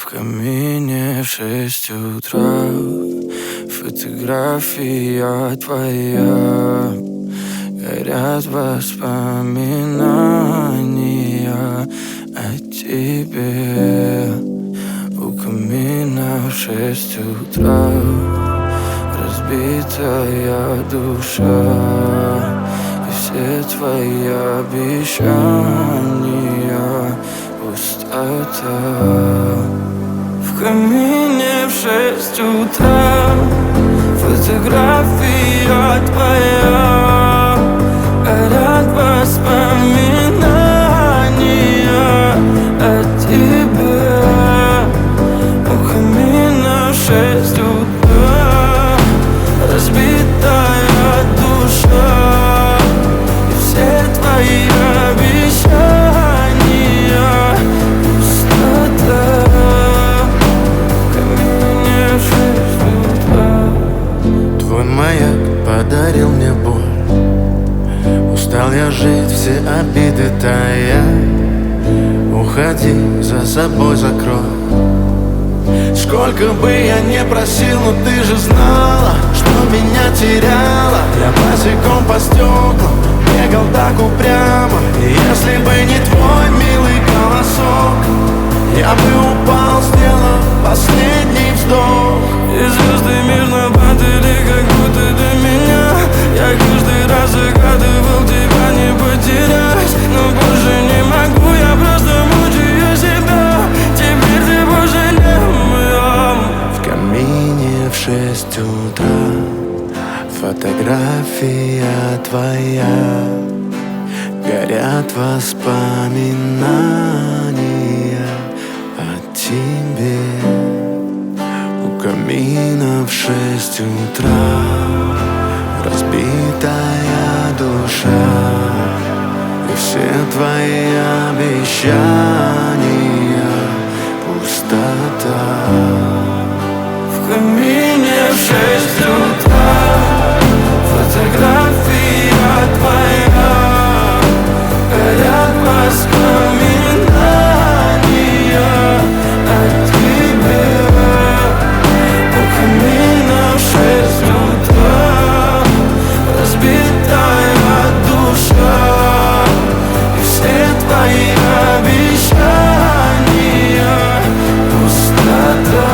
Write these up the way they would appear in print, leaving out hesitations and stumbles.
В камине в 6 утра фотография твоя. Горят воспоминания о тебе. У камина в 6 утра разбитая душа. И все твои обещания пустота. В камине в 6 утра фотография твоя. Горят воспоминания о тебе. У камина в 6 утра разбитая душа. И все твои обещания пустота. В камине в 6 утра. Твой маяк подарил мне боль. Устал я жить, все обиды тая. Уходи, за собой закрой. Сколько бы я не просил, но ты же знала, что меня теряла. Я босиком по стеклам бегал так упрямо. И если бы не твой милый голосок, я бы упал, сделав последний вздох. И звезды мирно падали, как будто до меня. Я каждый раз загадывал тебя не потерять, но больше не могу, я просто мучаю себя. Теперь ты пожалел меня. В камине в 6 утра фотография твоя. Горят воспоминания о тебе. У камина в 6 утра разбитая душа. И все твои обещания пустота. В камине в 6 утра фотография твоя. Горят воспоминания о тебе. У камина в 6 утра разбитая душа. И все твои обещания пустота.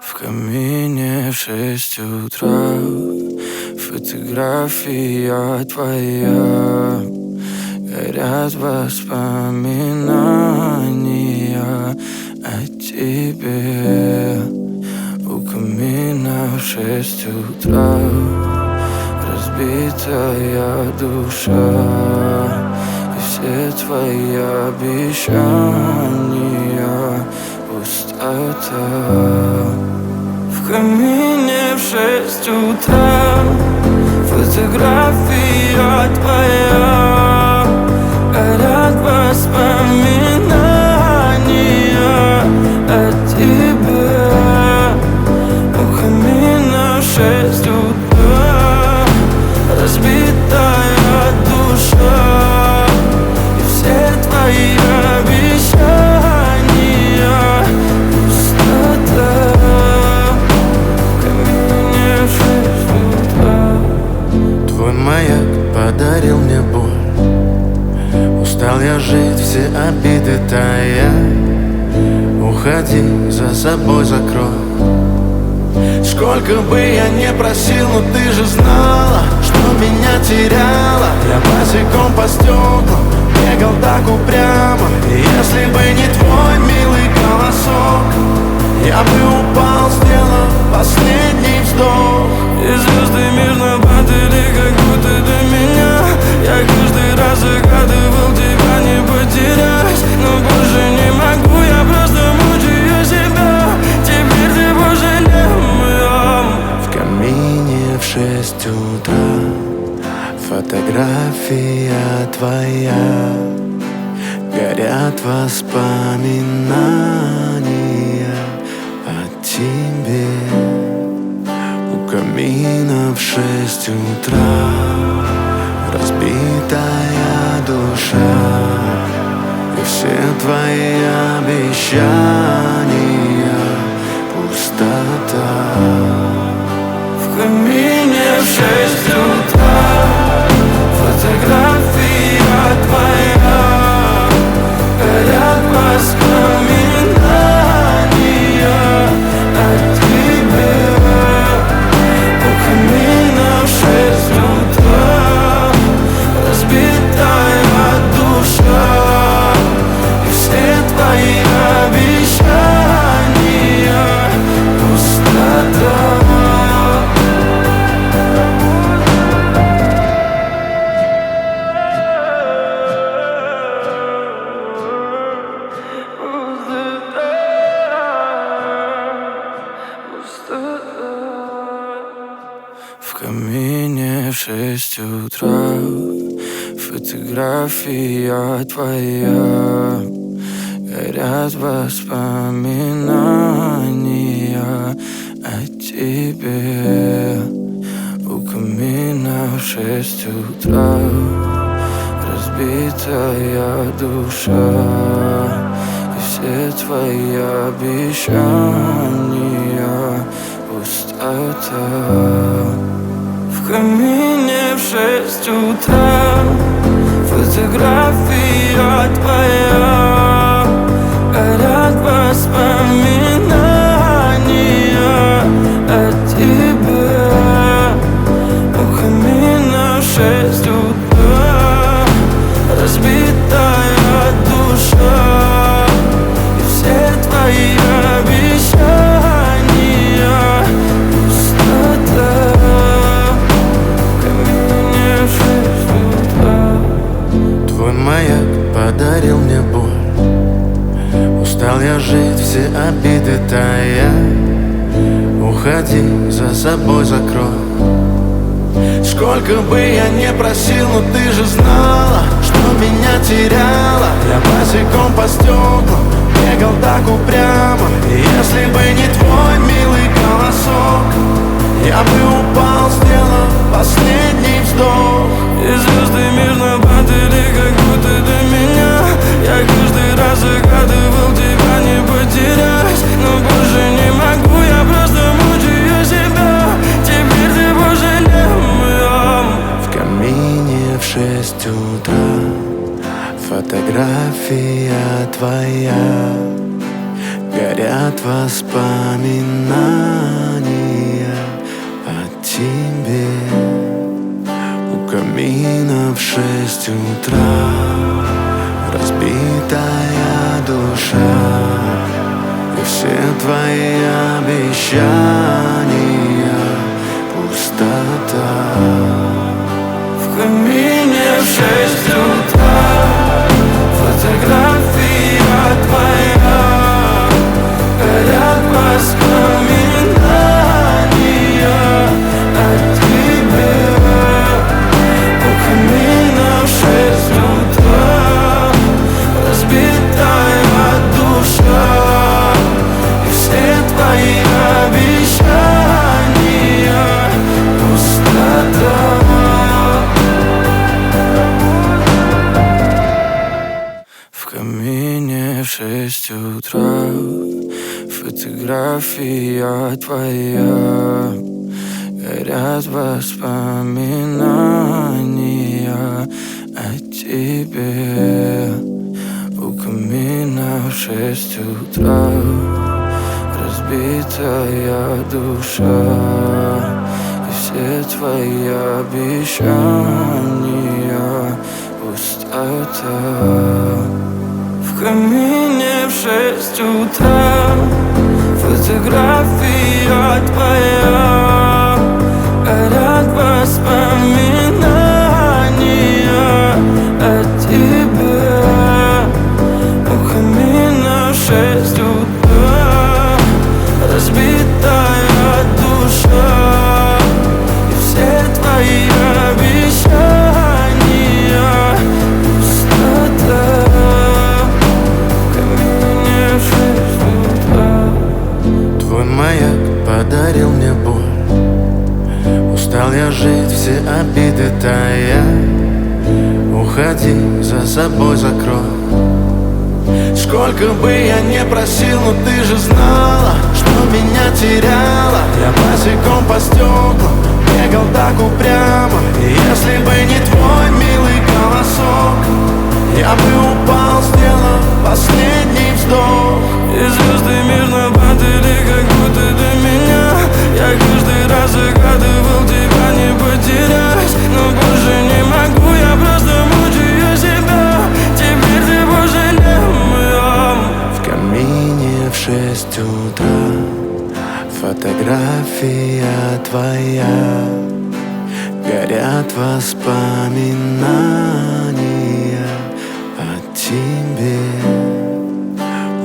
В камине в 6 утра фотография твоя. Горят воспоминания о тебе. У камина в 6 утра разбитая душа. И все твои обещания пустота. В камине в 6 утра фотография твоя. Горят воспоминания о тебе. У камина в 6 утра разбитая душа. И все твои обещания пустота. Твой маяк подарил мне боль. Устал я жить, все обиды тая. Уходи, за собой закрой. Сколько бы я не просил, но ты же знала, что меня теряла. Я босиком по стеклам бегал так упрямо. И если бы не твой милый голосок, я бы упал, сделав последний вздох. И звезды мирно падали, как будто до меня. Я каждый раз загадывал тебя не потерять, но больше не могу, я просто мучаю себя. Теперь ты пожалел меня. В камине в 6 утра фотография твоя. Горят воспоминания о тебе. У камина в 6 утра разбитая душа, и все твои обещания пустота. В камине в 6 утра фотография твоя, горят воспоминания о тебе. У камина в 6 утра разбитая душа, и все твои обещания пустота. В камине в 6 утра фотография твоя, горят воспоминания о тебе. У камина в 6 утра разбитая душа, и все твои обещания пустота. В камине в 6 утра фотография твоя, горят воспоминания о тебе. У камина в 6 утра разбитая душа, и все твои обещания пустота. Твой маяк подарил мне боль, устал я жить, все обиды тая. Уходи, за собой закрой. Сколько бы я не просил, но ты же знала, что меня теряла. Я босиком по стеклам бегал так упрямо, и если бы не твой милый голосок, я бы упал, сделав последний вздох. И звезды мирно падали, как будто до меня. Я каждый раз загадывал тебя не потерять, но больше не могу, я просто мучаю себя. Теперь ты пожалел меня. В камине в 6 утра фотография твоя, горят воспоминания о тебе. У камина в 6 утра разбитая душа, и все твои обещания пустота. В камине в 6 утра фотография твоя, горят воспоминания о тебе. У камина в 6 утра разбитая душа, и все твои обещания пустота. В камине в 6 утра фотография твоя, горят воспоминания о тебе. У камина в 6 утра разбитая душа, и все твои обещания пустота. В камине в 6 утра фотография твоя, горят воспоминания о тебе. У камина в 6 утра разбитая душа, и все твои обещания пустота. В камине я жить, все обиды тая. Уходи, за собой закрой. Сколько бы я не просил, но ты же знала, что меня теряла. Я босиком по стеклам бегал так упрямо. И если бы не твой милый голосок, я бы упал, сделав последний вздох. И звезды мирно падали, как будто до меня. Я каждый раз загадывал тебя не потерять, но больше не могу, я просто мучаю себя. Теперь ты больше не моя. В камине в 6 утра фотография твоя. Горят воспоминания о тебе.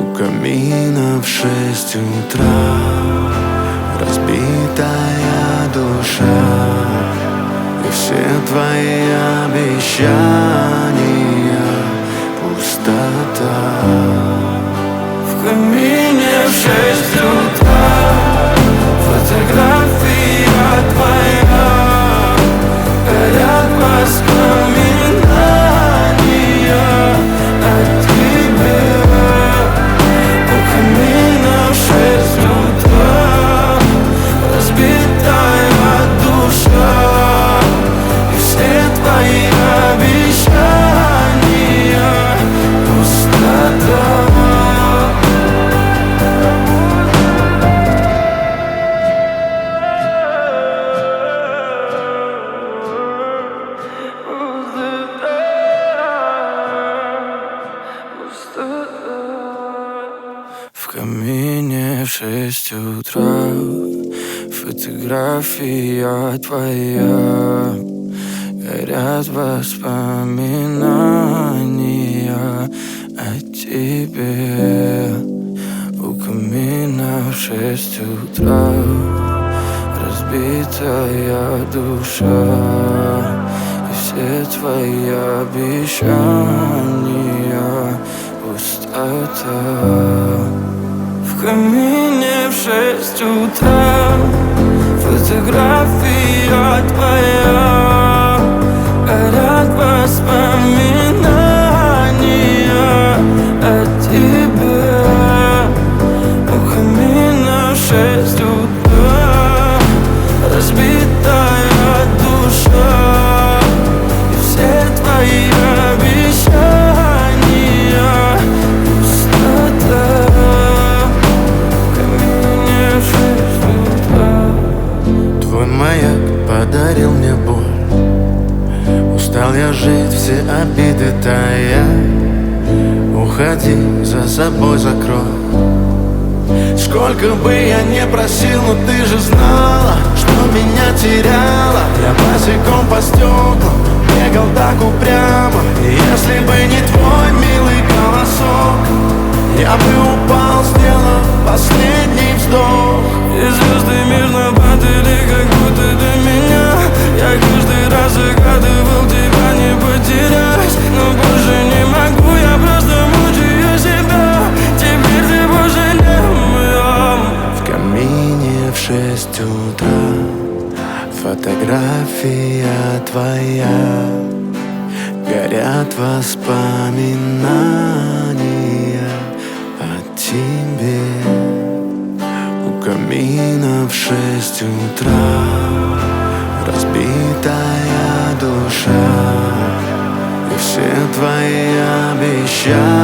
У камина в 6 утра разбитая душа. И все твои обещания пустота. В камине в 6 утра фотография твоя. Горят воспоминания о тебе. У камина в 6 утра разбитая душа. И все твои обещания пустота. В камине в 6 утра фотография твоя. Горят воспоминания о тебе. У камина в 6 утра разбитая душа. И все твои обещания пустота. В камине в 6 утра фотография твоя. Горят воспоминания о тебе. У камина в 6 утра разбитая душа. И все твои обещания пустота. В камине в 6 утра. Твой маяк подарил мне боль. Устал я жить, все обиды тая. Уходи, за собой закрой. Сколько бы я не просил, но ты же знала, что меня теряла. Я босиком по стеклам бегал так упрямо. И если бы не твой милый голосок, я бы упал, сделав последний вздох. И звезды мирно падали, как будто до меня. Я каждый раз загадывал тебя не потерять, но больше не могу, я просто мучаю себя. Теперь ты больше не моя. В камине в 6 утра фотография твоя. Горят воспоминания о тебе. У камина в 6 утра разбитая душа. И все твои обещания